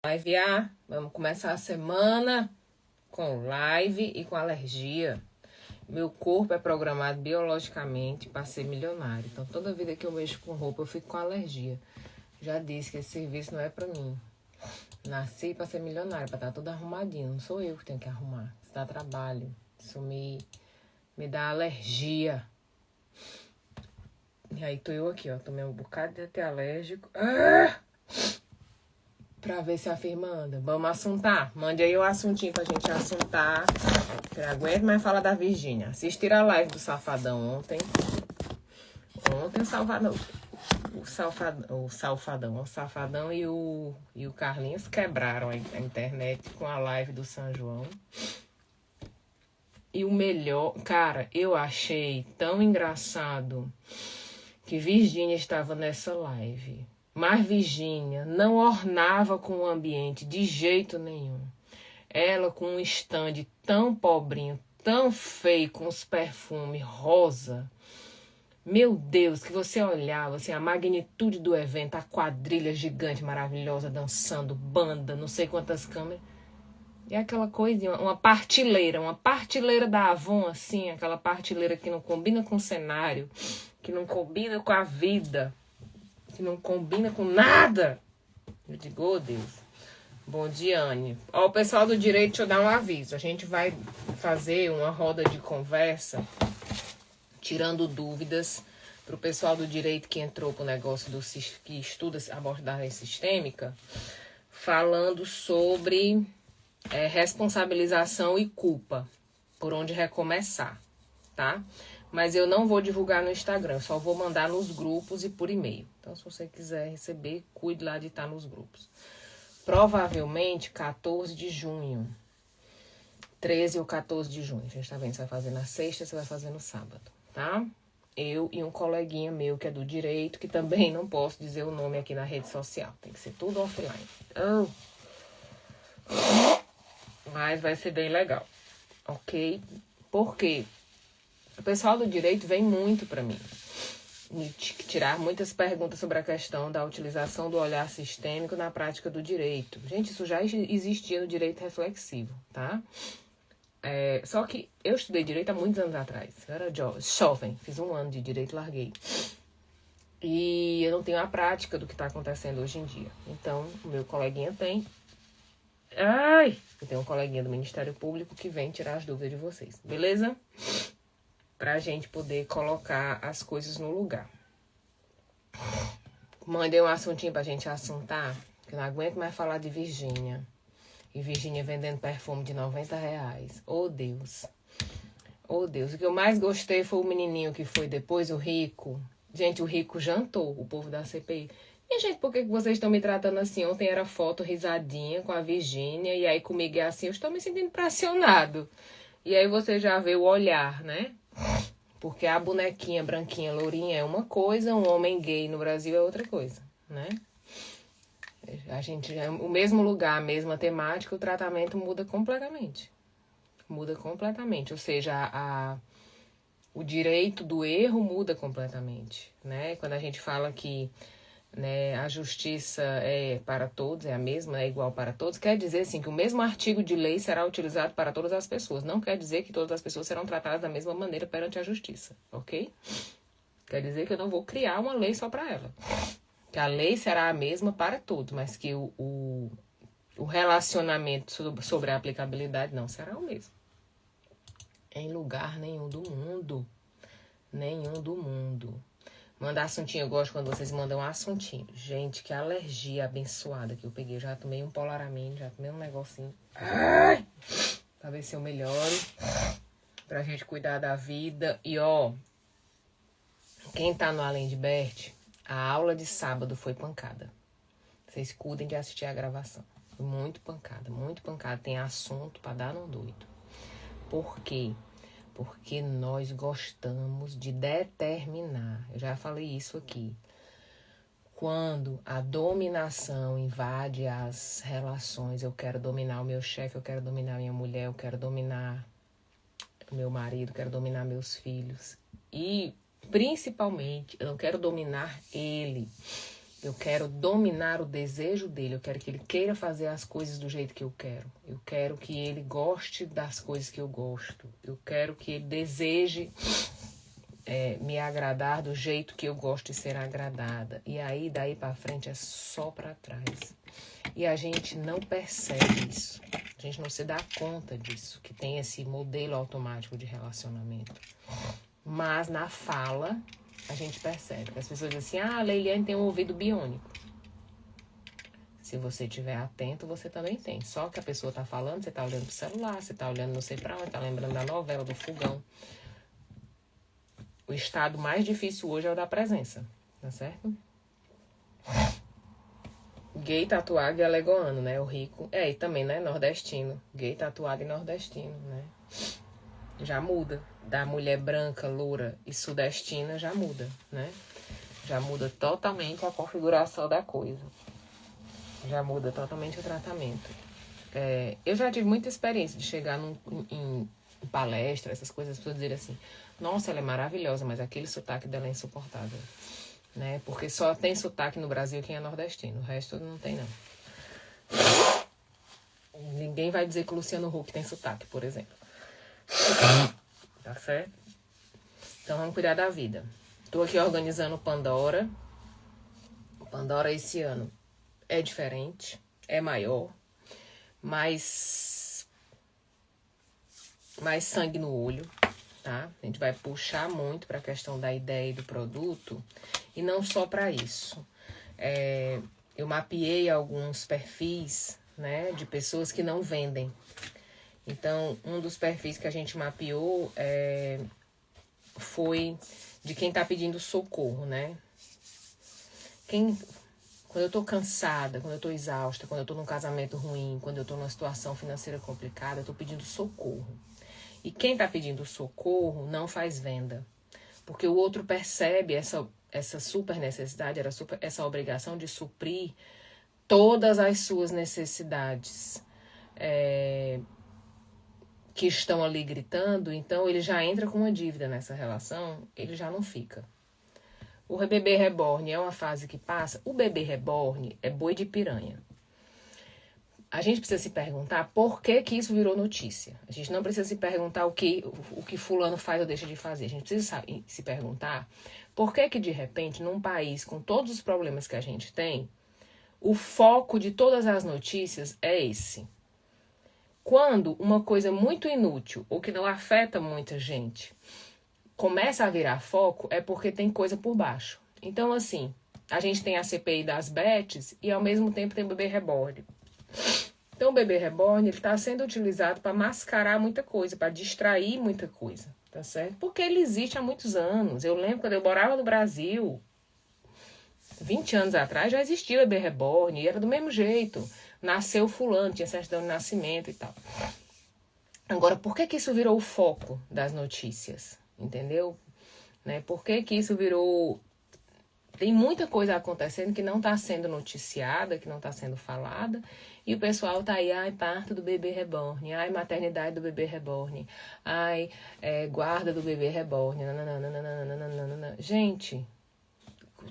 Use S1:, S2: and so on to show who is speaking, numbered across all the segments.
S1: Live A, vamos começar a semana com live e com alergia. Meu corpo é programado biologicamente para ser milionário. Então, toda vida que eu mexo com roupa, eu fico com alergia. Já disse que esse serviço não é para mim. Nasci para ser milionário, para estar tudo arrumadinho. Não sou eu que tenho que arrumar. Isso dá trabalho. Isso me dá alergia. E aí, tô eu aqui, ó. Tomei um bocado de antialérgico. Pra ver se a firma anda. Vamos assuntar. Mande aí o assuntinho pra gente assuntar. Eu não aguento mais falar da Virgínia. Assistiram a live do Safadão ontem. Ontem o Safadão e o Carlinhos quebraram a internet com a live do São João. E o melhor... Cara, eu achei tão engraçado que Virgínia estava nessa live. Mas Virgínia não ornava com o ambiente de jeito nenhum. Ela com um stand tão pobrinho, tão feio, com os perfumes rosa. Meu Deus, que você olhava assim, a magnitude do evento, a quadrilha gigante, maravilhosa, dançando, banda, não sei quantas câmeras. E aquela coisinha, uma partilheira da Avon, assim, aquela partilheira que não combina com o cenário, que não combina com a vida, que não combina com nada. Eu digo, oh Deus. Bom dia, Anne. Ó, o pessoal do direito, deixa eu dar um aviso. A gente vai fazer uma roda de conversa, tirando dúvidas pro pessoal do direito que entrou pro negócio que estuda abordagem sistêmica, falando sobre responsabilização e culpa, por onde recomeçar, tá? Mas eu não vou divulgar no Instagram, só vou mandar nos grupos e por e-mail. Então, se você quiser receber, cuide lá de estar nos grupos. Provavelmente 14 de junho. 13 ou 14 de junho. A gente tá vendo se vai fazer na sexta, se vai fazer no sábado, tá? Eu e um coleguinha meu que é do direito, que também não posso dizer o nome aqui na rede social. Tem que ser tudo offline. Mas vai ser bem legal, ok? Por quê? O pessoal do direito vem muito para mim tirar muitas perguntas sobre a questão da utilização do olhar sistêmico na prática do direito. Gente, isso já existia no direito reflexivo, tá? Só que eu estudei direito há muitos anos atrás. Eu era jovem, fiz 1 ano de direito e larguei. E eu não tenho a prática do que está acontecendo hoje em dia. Então, o meu coleguinha tem. Eu tenho um coleguinha do Ministério Público que vem tirar as dúvidas de vocês, beleza? Pra gente poder colocar as coisas no lugar. Mandei um assuntinho pra gente assuntar, que eu não aguento mais falar de Virgínia. E Virgínia vendendo perfume de R$90. Oh, Deus. Oh, Deus. O que eu mais gostei foi o menininho que foi depois, o Rico. Gente, o Rico jantou, o povo da CPI. E, gente, por que vocês estão me tratando assim? Ontem era foto risadinha com a Virgínia, e aí comigo é assim, eu estou me sentindo pressionado. E aí você já vê o olhar, né? Porque a bonequinha branquinha, lourinha é uma coisa, um homem gay no Brasil é outra coisa, né? A gente, o mesmo lugar, a mesma temática, o tratamento muda completamente. Muda completamente, ou seja, o direito do erro muda completamente, né? Quando a gente fala que, né, a justiça é para todos, é a mesma, é igual para todos, quer dizer assim, que o mesmo artigo de lei será utilizado para todas as pessoas. Não quer dizer que todas as pessoas serão tratadas da mesma maneira perante a justiça, ok? Quer dizer que eu não vou criar uma lei só para ela. Que a lei será a mesma para todos, mas que o relacionamento sobre a aplicabilidade não será o mesmo. Em lugar nenhum do mundo. Nenhum do mundo. Mandar assuntinho, eu gosto quando vocês mandam assuntinho. Gente, que alergia abençoada que eu peguei. Eu já tomei um Polaramine, já tomei um negocinho. Pra ver se eu melhoro. Pra gente cuidar da vida. E ó, quem tá no Além de Bert, a aula de sábado foi pancada. Vocês cuidem de assistir a gravação. Foi muito pancada, muito pancada. Tem assunto pra dar no doido. Por quê? Porque nós gostamos de determinar. Eu já falei isso aqui. Quando a dominação invade as relações, eu quero dominar o meu chefe, eu quero dominar minha mulher, eu quero dominar o meu marido, eu quero dominar meus filhos. E, principalmente, eu não quero dominar ele. Eu quero dominar o desejo dele. Eu quero que ele queira fazer as coisas do jeito que eu quero. Eu quero que ele goste das coisas que eu gosto. Eu quero que ele deseje me agradar do jeito que eu gosto de ser agradada. E aí, daí pra frente, é só pra trás. E a gente não percebe isso. A gente não se dá conta disso, que tem esse modelo automático de relacionamento. Mas na fala, a gente percebe. As pessoas dizem assim, a Leiliane tem um ouvido biônico. Se você estiver atento, você também tem. Só que a pessoa tá falando, você tá olhando pro celular, você tá olhando não sei pra onde, tá lembrando da novela, do fogão. O estado mais difícil hoje é o da presença, tá certo? Gay, tatuado e alagoano, né? O rico. E também, né? Nordestino. Gay, tatuado e nordestino, né? Já muda. Da mulher branca, loura e sudestina já muda, né? Já muda totalmente a configuração da coisa. Já muda totalmente o tratamento. Eu já tive muita experiência de chegar em palestra, essas coisas, as pessoas dizerem assim, nossa, ela é maravilhosa, mas aquele sotaque dela é insuportável. Né? Porque só tem sotaque no Brasil quem é nordestino. O resto não tem, não. Ninguém vai dizer que o Luciano Huck tem sotaque, por exemplo. Tá certo? Então vamos cuidar da vida. Tô aqui organizando o Pandora. O Pandora esse ano é diferente, é maior, mais sangue no olho, tá? A gente vai puxar muito para a questão da ideia e do produto, e não só para isso. Eu mapeei alguns perfis, né, de pessoas que não vendem. Então, um dos perfis que a gente mapeou foi de quem tá pedindo socorro, né? Quando eu tô cansada, quando eu tô exausta, quando eu tô num casamento ruim, quando eu tô numa situação financeira complicada, eu tô pedindo socorro. E quem tá pedindo socorro não faz venda. Porque o outro percebe essa super necessidade, essa obrigação de suprir todas as suas necessidades que estão ali gritando, então ele já entra com uma dívida nessa relação, ele já não fica. O bebê reborn é uma fase que passa. O bebê reborn é boi de piranha. A gente precisa se perguntar por que isso virou notícia. A gente não precisa se perguntar o que fulano faz ou deixa de fazer. A gente precisa se perguntar por que de repente, num país com todos os problemas que a gente tem, o foco de todas as notícias é esse. Quando uma coisa muito inútil ou que não afeta muita gente começa a virar foco, é porque tem coisa por baixo. Então, assim, a gente tem a CPI das bets e ao mesmo tempo tem o bebê reborn. Então, o bebê reborn está sendo utilizado para mascarar muita coisa, para distrair muita coisa, tá certo? Porque ele existe há muitos anos. Eu lembro quando eu morava no Brasil, 20 anos atrás, já existia o bebê reborn e era do mesmo jeito. Nasceu fulano, tinha certidão de nascimento e tal. Agora, por que isso virou o foco das notícias? Entendeu? Né? Por que isso virou... Tem muita coisa acontecendo que não está sendo noticiada, que não está sendo falada, e o pessoal tá aí, ai, parto do bebê reborn, ai, maternidade do bebê reborn, ai, guarda do bebê reborn, nananana. Gente,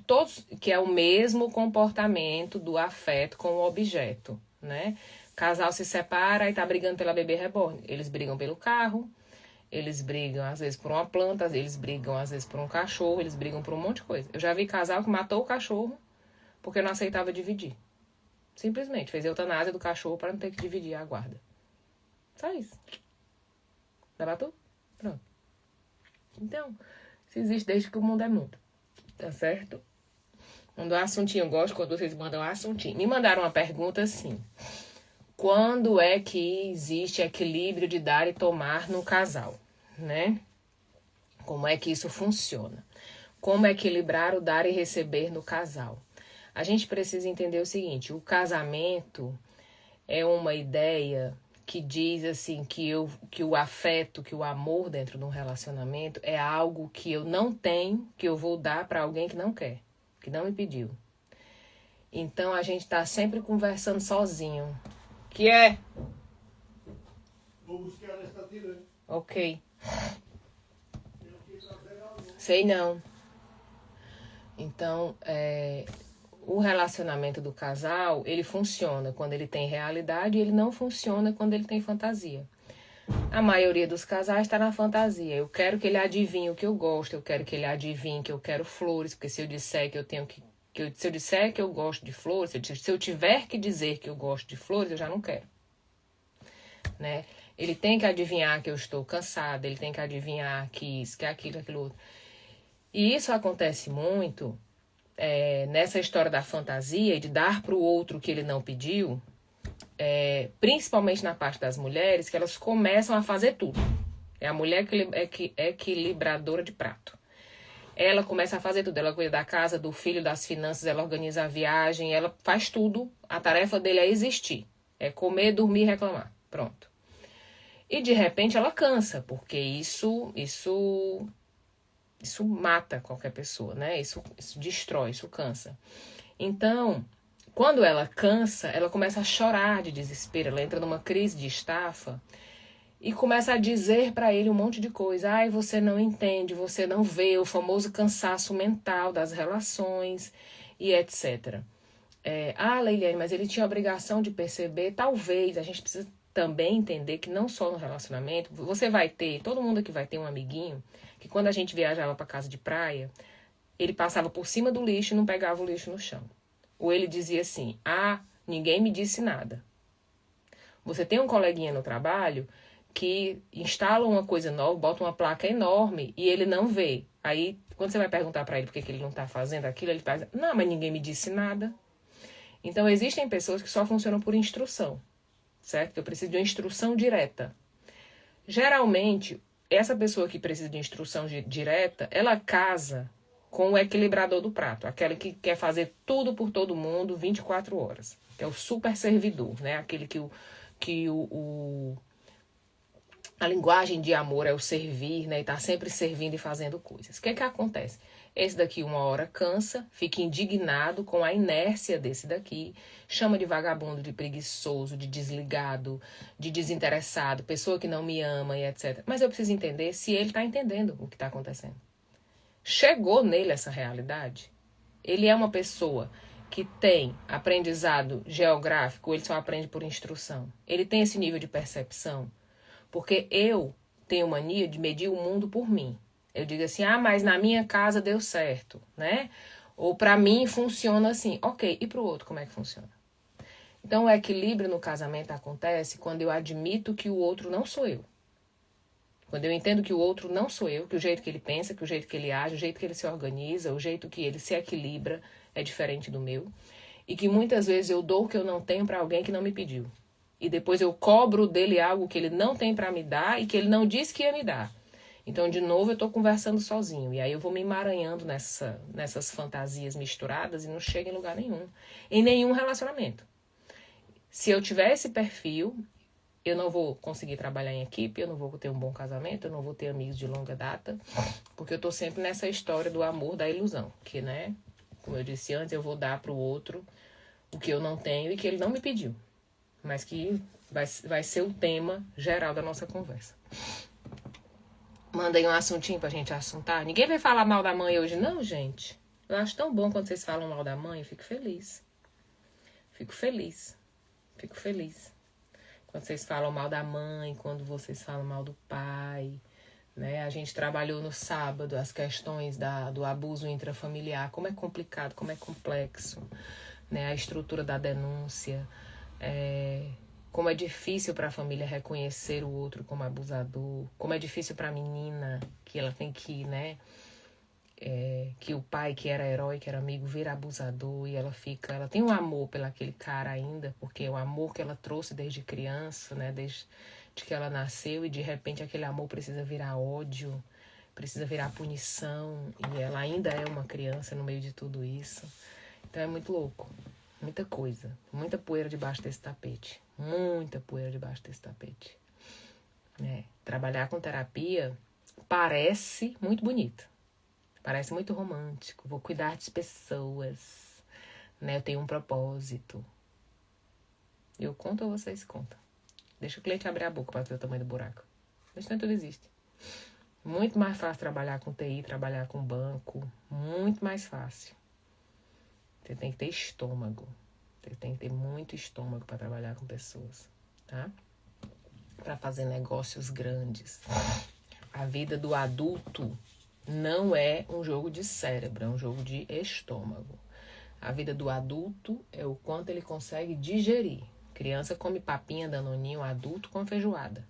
S1: todos, que é o mesmo comportamento do afeto com o objeto, né? Casal se separa e tá brigando pela bebê reborn. Eles brigam pelo carro, eles brigam às vezes por uma planta, eles brigam às vezes por um cachorro, eles brigam por um monte de coisa. Eu já vi casal que matou o cachorro porque não aceitava dividir. Simplesmente fez eutanásia do cachorro para não ter que dividir a guarda. Só isso. Leva tudo? Pronto. Então, isso existe desde que o mundo é mundo. Tá certo? Mandou assuntinho. Eu gosto quando vocês mandam assuntinho. Me mandaram uma pergunta assim. Quando é que existe equilíbrio de dar e tomar no casal, né? Como é que isso funciona? Como equilibrar o dar e receber no casal? A gente precisa entender o seguinte, o casamento é uma ideia que diz assim que o afeto, que o amor dentro de um relacionamento é algo que eu não tenho, que eu vou dar para alguém que não quer, que não me pediu. Então a gente tá sempre conversando sozinho. Que é?
S2: Vou buscar esta tira.
S1: Ok. Sei não. Então, o relacionamento do casal, ele funciona quando ele tem realidade e ele não funciona quando ele tem fantasia. A maioria dos casais está na fantasia. Eu quero que ele adivinhe o que eu gosto, eu quero que ele adivinhe que eu quero flores, porque se eu disser que eu tenho se eu disser que eu gosto de flores, se eu tiver que dizer que eu gosto de flores, eu já não quero. Né? Ele tem que adivinhar que eu estou cansada, ele tem que adivinhar que isso, que aquilo, aquilo outro. E isso acontece muito nessa história da fantasia e de dar para o outro o que ele não pediu, principalmente na parte das mulheres, que elas começam a fazer tudo. É a mulher equilibradora de prato. Ela começa a fazer tudo. Ela cuida da casa, do filho, das finanças, ela organiza a viagem, ela faz tudo. A tarefa dele é existir. É comer, dormir e reclamar. Pronto. E de repente ela cansa, porque isso mata qualquer pessoa, né? Isso destrói, isso cansa. Então, quando ela cansa, ela começa a chorar de desespero, ela entra numa crise de estafa e começa a dizer para ele um monte de coisa. Ai, você não entende, você não vê, o famoso cansaço mental das relações e etc. Leiliane, mas ele tinha a obrigação de perceber, talvez, a gente precisa também entender que não só no relacionamento, você vai ter, todo mundo aqui vai ter um amiguinho, que quando a gente viajava para casa de praia, ele passava por cima do lixo e não pegava o lixo no chão. Ou ele dizia assim, ninguém me disse nada. Você tem um coleguinha no trabalho que instala uma coisa nova, bota uma placa enorme e ele não vê. Aí, quando você vai perguntar para ele por que ele não está fazendo aquilo, ele faz, não, mas ninguém me disse nada. Então, existem pessoas que só funcionam por instrução, certo? Eu preciso de uma instrução direta. Geralmente, essa pessoa que precisa de instrução direta, ela casa com o equilibrador do prato, aquele que quer fazer tudo por todo mundo 24 horas, que é o super servidor, né? Aquele a linguagem de amor é o servir, né? E tá sempre servindo e fazendo coisas. O que acontece? Esse daqui uma hora cansa, fica indignado com a inércia desse daqui, chama de vagabundo, de preguiçoso, de desligado, de desinteressado, pessoa que não me ama e etc. Mas eu preciso entender se ele tá entendendo o que tá acontecendo. Chegou nele essa realidade? Ele é uma pessoa que tem aprendizado geográfico, ele só aprende por instrução. Ele tem esse nível de percepção. Porque eu tenho mania de medir o mundo por mim. Eu digo assim, mas na minha casa deu certo, né? Ou para mim funciona assim. Ok, e para o outro como é que funciona? Então o equilíbrio no casamento acontece quando eu admito que o outro não sou eu. Quando eu entendo que o outro não sou eu, que o jeito que ele pensa, que o jeito que ele age, o jeito que ele se organiza, o jeito que ele se equilibra é diferente do meu. E que muitas vezes eu dou o que eu não tenho para alguém que não me pediu. E depois eu cobro dele algo que ele não tem para me dar e que ele não disse que ia me dar. Então, de novo, eu estou conversando sozinho. E aí eu vou me emaranhando nessas fantasias misturadas e não chego em lugar nenhum. Em nenhum relacionamento. Se eu tiver esse perfil, eu não vou conseguir trabalhar em equipe, eu não vou ter um bom casamento, eu não vou ter amigos de longa data. Porque eu estou sempre nessa história do amor, da ilusão. Que, né, como eu disse antes, eu vou dar para o outro o que eu não tenho e que ele não me pediu. Mas que vai ser o tema geral da nossa conversa. Manda aí um assuntinho pra gente assuntar. Ninguém vai falar mal da mãe hoje, não, gente. Eu acho tão bom quando vocês falam mal da mãe, eu fico feliz. Fico feliz. Quando vocês falam mal da mãe, quando vocês falam mal do pai, né? A gente trabalhou no sábado as questões do abuso intrafamiliar, como é complicado, como é complexo, né? A estrutura da denúncia, como é difícil para a família reconhecer o outro como abusador, como é difícil para a menina, que ela tem que, né, que o pai que era herói, que era amigo, vira abusador e ela tem um amor pelo aquele cara ainda, porque é o amor que ela trouxe desde criança, né, desde que ela nasceu, e de repente aquele amor precisa virar ódio, precisa virar punição, e ela ainda é uma criança no meio de tudo isso. Então é muito louco. Muita coisa, muita poeira debaixo desse tapete. Muita poeira debaixo desse tapete. Trabalhar com terapia parece muito bonito. Parece muito romântico. Vou cuidar de pessoas. Né? Eu tenho um propósito. Eu conto ou vocês contam? Deixa o cliente abrir a boca para ver o tamanho do buraco. Mas não tudo existe. Muito mais fácil trabalhar com TI, trabalhar com banco. Muito mais fácil. Você tem que ter estômago. Você tem que ter muito estômago para trabalhar com pessoas, tá? Para fazer negócios grandes. A vida do adulto não é um jogo de cérebro, é um jogo de estômago. A vida do adulto é o quanto ele consegue digerir. Criança come papinha, danoninho, adulto com feijoada.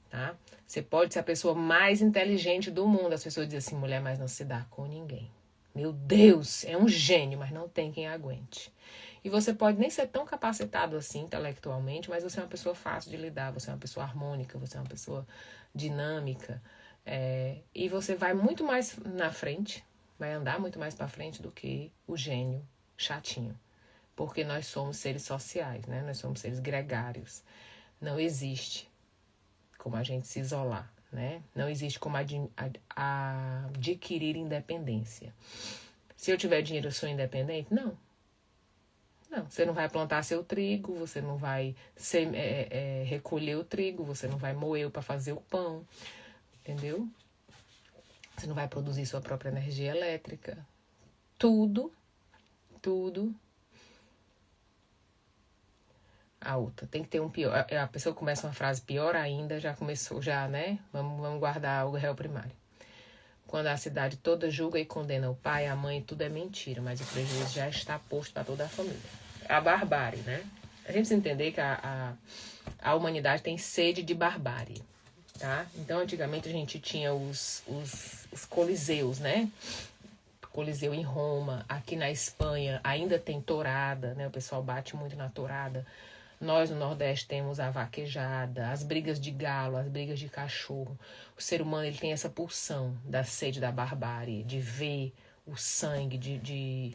S1: Tá? Você pode ser a pessoa mais inteligente do mundo. As pessoas dizem assim, mulher, mas não se dá com ninguém. Meu Deus, é um gênio, mas não tem quem aguente. E você pode nem ser tão capacitado assim intelectualmente, mas você é uma pessoa fácil de lidar, você é uma pessoa harmônica, você é uma pessoa dinâmica. E você vai muito mais na frente, vai andar muito mais para frente do que o gênio chatinho. Porque nós somos seres sociais, né? Nós somos seres gregários. Não existe como a gente se isolar, né? Não existe como adquirir independência. Se eu tiver dinheiro, eu sou independente? Não. Não, você não vai plantar seu trigo, você não vai recolher o trigo, você não vai moer para fazer o pão, entendeu? Você não vai produzir sua própria energia elétrica. Tudo. A outra tem que ter um pior. A pessoa começa uma frase pior ainda, já começou, né? Vamos guardar o réu primário. Quando a cidade toda julga e condena o pai, a mãe, tudo é mentira, mas o prejuízo já está posto para toda a família. A barbárie, né? A gente precisa entender que a humanidade tem sede de barbárie, tá? Então, antigamente a gente tinha os coliseus, né? Coliseu em Roma, aqui na Espanha ainda tem tourada, né? O pessoal bate muito na tourada. Nós, no Nordeste, temos a vaquejada, as brigas de galo, as brigas de cachorro. O ser humano ele tem essa pulsão da sede da barbárie, de ver o sangue, de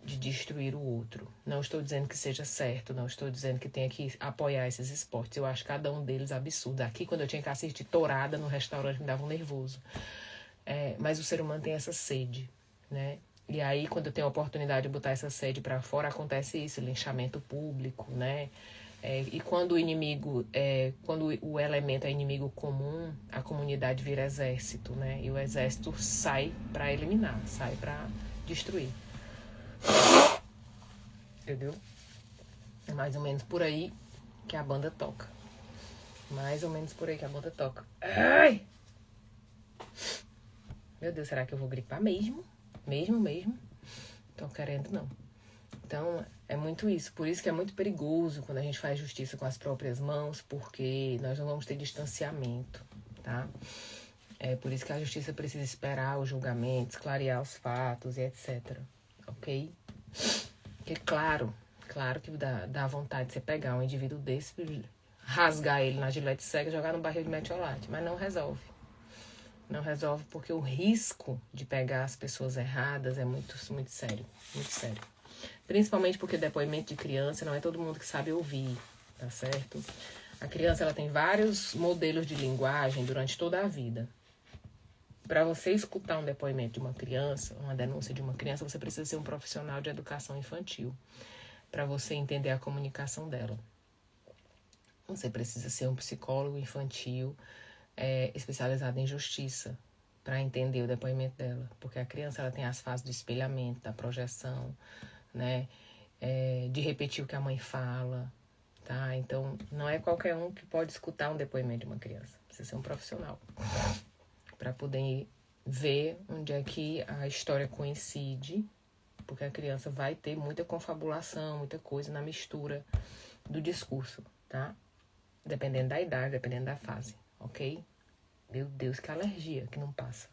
S1: destruir o outro. Não estou dizendo que seja certo, não estou dizendo que tenha que apoiar esses esportes. Eu acho cada um deles absurdo. Aqui, quando eu tinha que assistir tourada no restaurante, me dava um nervoso. Mas o ser humano tem essa sede, né? E aí, quando eu tenho a oportunidade de botar essa sede para fora, acontece isso, linchamento público, né? E quando o inimigo, quando o elemento é inimigo comum, a comunidade vira exército, né? E o exército sai para eliminar, sai para destruir. Entendeu? É mais ou menos por aí que a banda toca. Mais ou menos por aí que a banda toca. Ai! Meu Deus, será que eu vou gripar mesmo? Mesmo? Tô querendo, não. Então, é muito isso. Por isso que é muito perigoso quando a gente faz justiça com as próprias mãos, porque nós não vamos ter distanciamento, tá? É por isso que a justiça precisa esperar os julgamentos, clarear os fatos e etc. Ok? Porque, claro que dá vontade de você pegar um indivíduo desse, rasgar ele na gilete cega e jogar no barril de metiolate, mas não resolve. Não resolve porque o risco de pegar as pessoas erradas é muito sério. Muito sério. Principalmente porque depoimento de criança não é todo mundo que sabe ouvir, tá certo? A criança ela tem vários modelos de linguagem durante toda a vida. Para você escutar um depoimento de uma criança, uma denúncia de uma criança, você precisa ser um profissional de educação infantil. Para você entender a comunicação dela. Você precisa ser um psicólogo infantil especializado em justiça para entender o depoimento dela, porque a criança ela tem as fases do espelhamento, da projeção, né, de repetir o que a mãe fala, tá? Então não é qualquer um que pode escutar um depoimento de uma criança, precisa ser um profissional para poder ver onde é que a história coincide, porque a criança vai ter muita confabulação, muita coisa na mistura do discurso, tá? Dependendo da idade, dependendo da fase. Ok? Meu Deus, que alergia que não passa.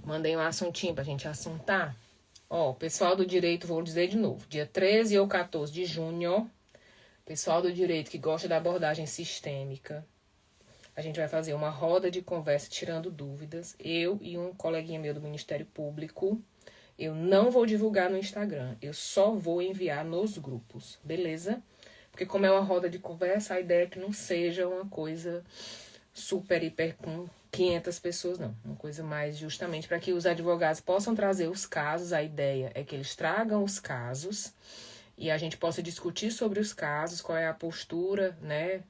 S1: Mandei um assuntinho pra gente assuntar. Ó, pessoal do direito, vou dizer de novo. Dia 13 ou 14 de junho, pessoal do direito que gosta da abordagem sistêmica, a gente vai fazer uma roda de conversa tirando dúvidas. Eu e um coleguinha meu do Ministério Público. Eu não vou divulgar no Instagram. Eu só vou enviar nos grupos. Beleza? Porque como é uma roda de conversa, a ideia é que não seja uma coisa super, hiper com 500 pessoas, não. Uma coisa mais justamente para que os advogados possam trazer os casos. A ideia é que eles tragam os casos e a gente possa discutir sobre os casos, qual é a postura, né,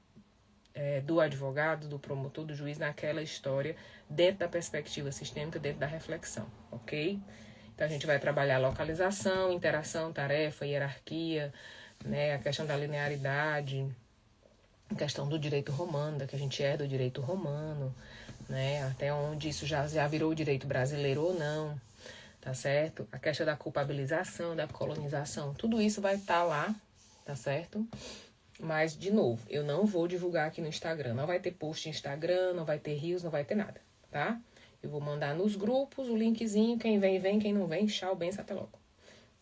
S1: do advogado, do promotor, do juiz naquela história, dentro da perspectiva sistêmica, dentro da reflexão, ok? Então, a gente vai trabalhar localização, interação, tarefa, hierarquia, né? A questão da linearidade, a questão do direito romano, que a gente herda o direito romano, né? Até onde isso já virou direito brasileiro ou não, tá certo? A questão da culpabilização, da colonização, tudo isso vai estar lá, tá certo? Mas, de novo, eu não vou divulgar aqui no Instagram. Não vai ter post no Instagram, não vai ter reels, não vai ter nada, tá? Eu vou mandar nos grupos o linkzinho. Quem vem, vem. Quem não vem, tchau, benção, até logo.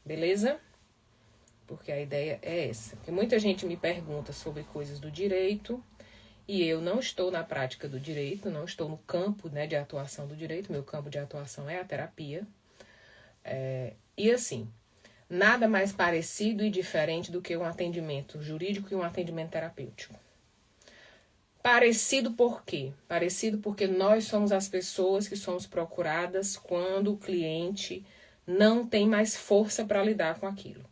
S1: Beleza? Porque a ideia é essa. Porque muita gente me pergunta sobre coisas do direito e eu não estou na prática do direito, não estou no campo, né, de atuação do direito. Meu campo de atuação é a terapia. E assim, nada mais parecido e diferente do que um atendimento jurídico e um atendimento terapêutico. Parecido por quê? Parecido porque nós somos as pessoas que somos procuradas quando o cliente não tem mais força para lidar com aquilo.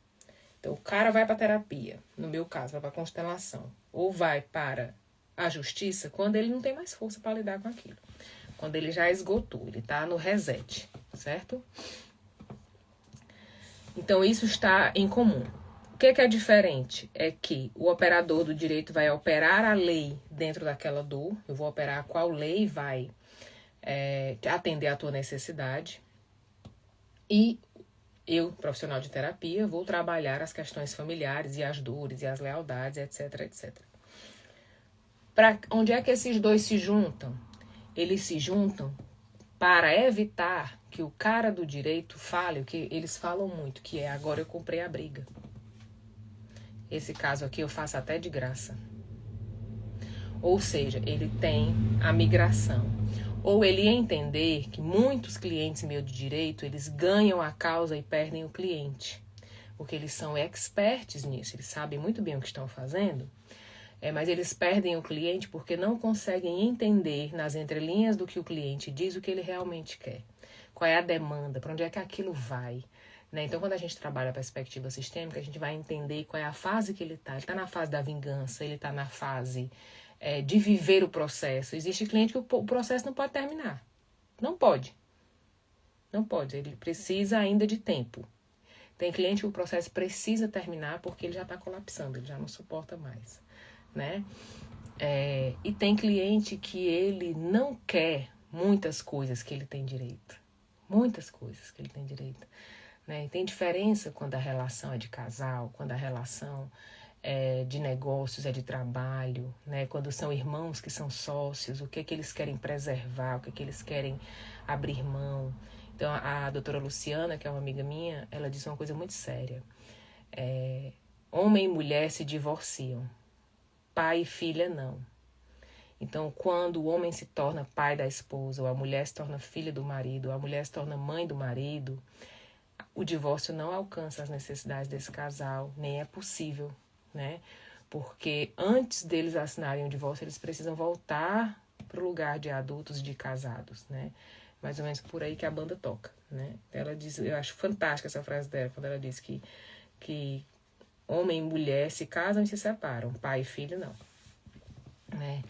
S1: Então, o cara vai para a terapia, no meu caso, vai para a constelação, ou vai para a justiça quando ele não tem mais força para lidar com aquilo. Quando ele já esgotou, ele está no reset, certo? Então, isso está em comum. O que é diferente? É que o operador do direito vai operar a lei dentro daquela dor. Eu vou operar qual lei vai atender a tua necessidade. E eu, profissional de terapia, vou trabalhar as questões familiares e as dores e as lealdades, etc, etc. Para onde é que esses dois se juntam? Eles se juntam para evitar que o cara do direito fale o que eles falam muito, que é agora eu comprei a briga. Esse caso aqui eu faço até de graça. Ou seja, ele tem a migração. Ou ele entender que muitos clientes meus de direito, eles ganham a causa e perdem o cliente. Porque eles são experts nisso, eles sabem muito bem o que estão fazendo. Mas eles perdem o cliente porque não conseguem entender nas entrelinhas do que o cliente diz o que ele realmente quer. Qual é a demanda, para onde é que aquilo vai. Né? Então, quando a gente trabalha a perspectiva sistêmica, a gente vai entender qual é a fase que ele está. Ele está na fase da vingança, ele está na fase de viver o processo. Existe cliente que o processo não pode terminar. Não pode. Não pode. Ele precisa ainda de tempo. Tem cliente que o processo precisa terminar porque ele já está colapsando, ele já não suporta mais. Né? E tem cliente que ele não quer muitas coisas que ele tem direito. Muitas coisas que ele tem direito. Né? E tem diferença quando a relação é de casal, quando a relação é de negócios, é de trabalho, né? Quando são irmãos que são sócios, o que é que eles querem preservar, o que é que eles querem abrir mão. Então, a doutora Luciana, que é uma amiga minha, ela disse uma coisa muito séria. Homem e mulher se divorciam, pai e filha não. Então, quando o homem se torna pai da esposa, ou a mulher se torna filha do marido, ou a mulher se torna mãe do marido, o divórcio não alcança as necessidades desse casal, nem é possível, né? Porque antes deles assinarem o divórcio, eles precisam voltar para o lugar de adultos, de casados, né? Mais ou menos por aí que a banda toca, né? Ela diz, eu acho fantástica essa frase dela, quando ela diz que homem e mulher se casam e se separam, pai e filho não, né?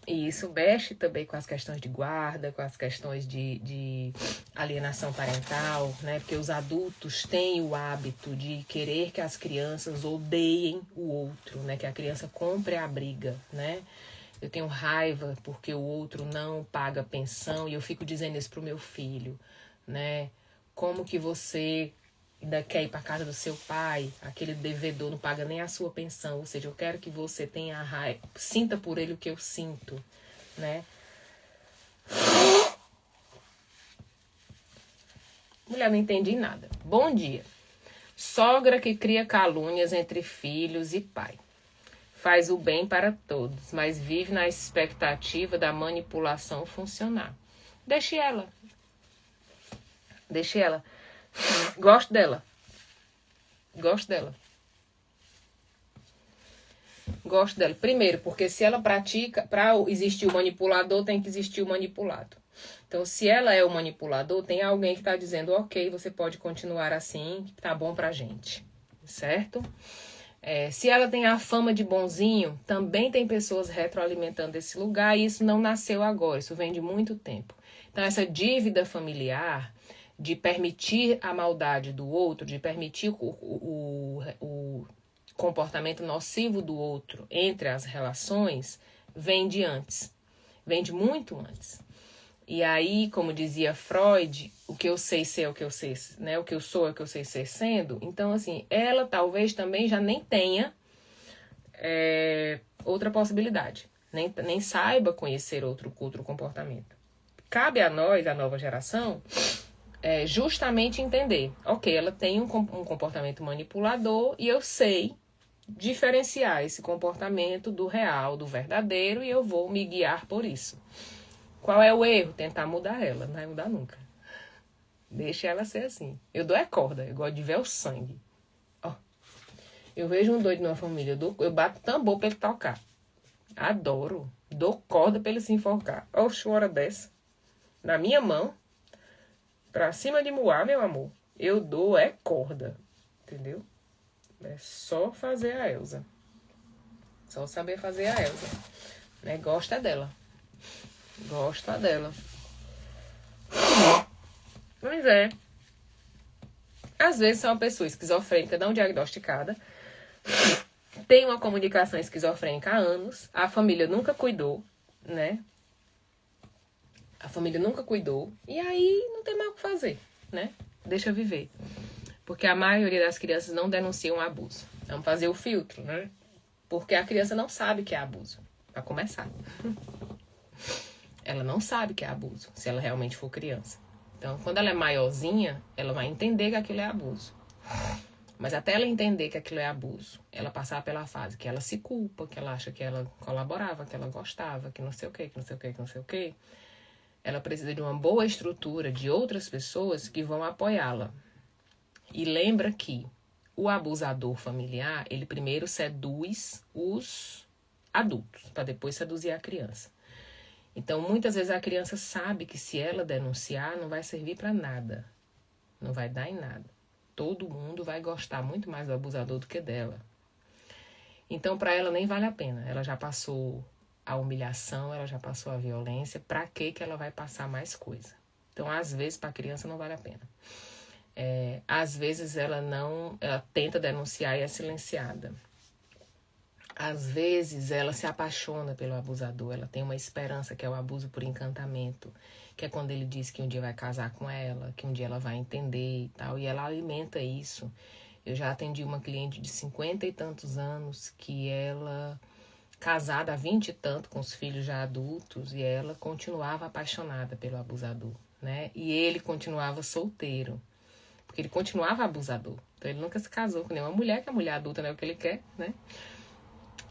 S1: E isso mexe também com as questões de guarda, com as questões de alienação parental, né? Porque os adultos têm o hábito de querer que as crianças odeiem o outro, né? Que a criança compre a briga, né? Eu tenho raiva porque o outro não paga pensão e eu fico dizendo isso pro meu filho, né? Como que você ainda quer ir para casa do seu pai, aquele devedor não paga nem a sua pensão, ou seja, eu quero que você tenha a raiva, sinta por ele o que eu sinto, né? Mulher, não entendi nada. Bom dia. Sogra que cria calúnias entre filhos e pai. Faz o bem para todos, mas vive na expectativa da manipulação funcionar. Deixe ela. Deixe ela. Gosto dela. Gosto dela. Gosto dela. Primeiro, porque se ela pratica, para existir o manipulador, tem que existir o manipulado. Então, se ela é o manipulador, tem alguém que está dizendo, ok, você pode continuar assim, que tá bom pra gente. Certo? Se ela tem a fama de bonzinho, também tem pessoas retroalimentando esse lugar e isso não nasceu agora, isso vem de muito tempo. Então, essa dívida familiar, de permitir a maldade do outro, de permitir o comportamento nocivo do outro entre as relações, vem de antes. Vem de muito antes. E aí, como dizia Freud, o que eu sei ser é o que eu sei, né? O que eu sou é o que eu sei ser sendo. Então, assim, ela talvez também já nem tenha outra possibilidade. Nem saiba conhecer outro comportamento. Cabe a nós, a nova geração, justamente entender. Ok, ela tem um comportamento manipulador e eu sei diferenciar esse comportamento do real, do verdadeiro, e eu vou me guiar por isso. Qual é o erro? Tentar mudar ela. Não vai mudar nunca. Deixa ela ser assim. Eu dou corda. Eu gosto de ver o sangue. Ó. Eu vejo um doido numa família. Eu bato tambor pra ele tocar. Adoro. Dou corda pra ele se enforcar. Oxe, uma hora dessa. Na minha mão. Pra cima de Moá, meu amor. Eu dou corda. Entendeu? É só fazer a Elza. Só saber fazer a Elza. Né? Gosta dela. Gosta dela. Pois é. Às vezes é uma pessoa esquizofrênica não diagnosticada, tem uma comunicação esquizofrênica há anos, a família nunca cuidou, né? A família nunca cuidou, e aí não tem mais o que fazer, né? Deixa viver. Porque a maioria das crianças não denunciam abuso. Vamos fazer o filtro, né? Porque a criança não sabe que é abuso, pra começar. Ela não sabe que é abuso, se ela realmente for criança. Então, quando ela é maiorzinha, ela vai entender que aquilo é abuso. Mas até ela entender que aquilo é abuso, ela passar pela fase que ela se culpa, que ela acha que ela colaborava, que ela gostava, que não sei o quê, que não sei o quê, que não sei o quê, ela precisa de uma boa estrutura de outras pessoas que vão apoiá-la. E lembra que o abusador familiar, ele primeiro seduz os adultos, para depois seduzir a criança. Então, muitas vezes a criança sabe que se ela denunciar, não vai servir para nada. Não vai dar em nada. Todo mundo vai gostar muito mais do abusador do que dela. Então, para ela nem vale a pena. Ela já passou a humilhação, ela já passou a violência. Para que ela vai passar mais coisa? Então, às vezes, para a criança não vale a pena. Às vezes, ela tenta denunciar e é silenciada. Às vezes ela se apaixona pelo abusador, ela tem uma esperança que é o abuso por encantamento, que é quando ele diz que um dia vai casar com ela, que um dia ela vai entender e tal, e ela alimenta isso. Eu já atendi uma cliente de 50 e tantos anos, que ela, casada há 20 e tanto, com os filhos já adultos, e ela continuava apaixonada pelo abusador, né? E ele continuava solteiro, porque ele continuava abusador. Então ele nunca se casou com nenhuma mulher, que a mulher adulta não é o que ele quer, né?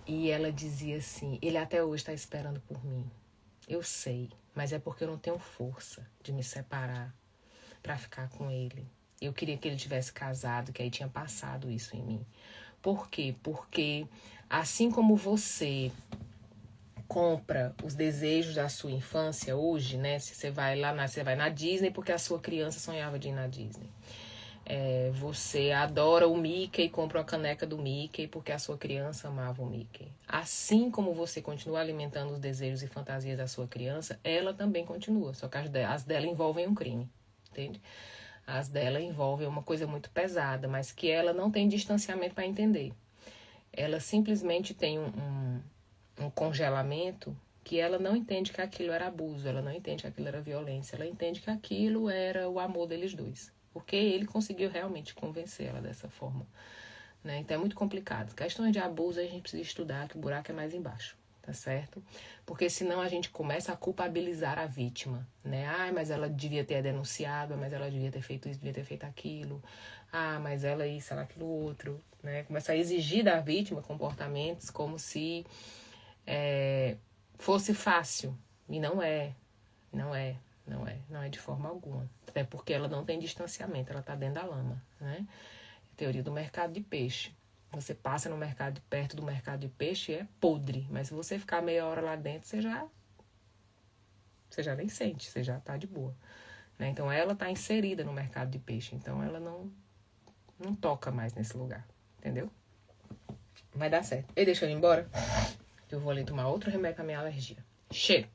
S1: E ela dizia assim, ele até hoje está esperando por mim. Eu sei, mas é porque eu não tenho força de me separar para ficar com ele. Eu queria que ele tivesse casado, que aí tinha passado isso em mim. Por quê? Porque assim como você compra os desejos da sua infância hoje, né? Se você vai você vai na Disney porque a sua criança sonhava de ir na Disney. Você adora o Mickey e compra uma caneca do Mickey porque a sua criança amava o Mickey. Assim como você continua alimentando os desejos e fantasias da sua criança, ela também continua, só que as dela envolvem um crime, entende? As dela envolvem uma coisa muito pesada, mas que ela não tem distanciamento para entender. Ela simplesmente tem um congelamento que ela não entende que aquilo era abuso, ela não entende que aquilo era violência, ela entende que aquilo era o amor deles dois. Porque ele conseguiu realmente convencer ela dessa forma, né? Então é muito complicado. Questões de abuso a gente precisa estudar, que o buraco é mais embaixo, tá certo? Porque senão a gente começa a culpabilizar a vítima, né? Mas ela devia ter denunciado, mas ela devia ter feito isso, devia ter feito aquilo. Mas ela isso, ela aquilo outro, né? Começa a exigir da vítima comportamentos como se fosse fácil. E não é de forma alguma. Até porque ela não tem distanciamento, ela está dentro da lama, né? Teoria do mercado de peixe. Você passa no mercado, perto do mercado de peixe, é podre. Mas se você ficar meia hora lá dentro, você já nem sente, você já está de boa, né? Então ela está inserida no mercado de peixe, então ela não toca mais nesse lugar, entendeu? Vai dar certo. E deixa eu ir embora, que eu vou ali tomar outro remédio para minha alergia. Cheiro!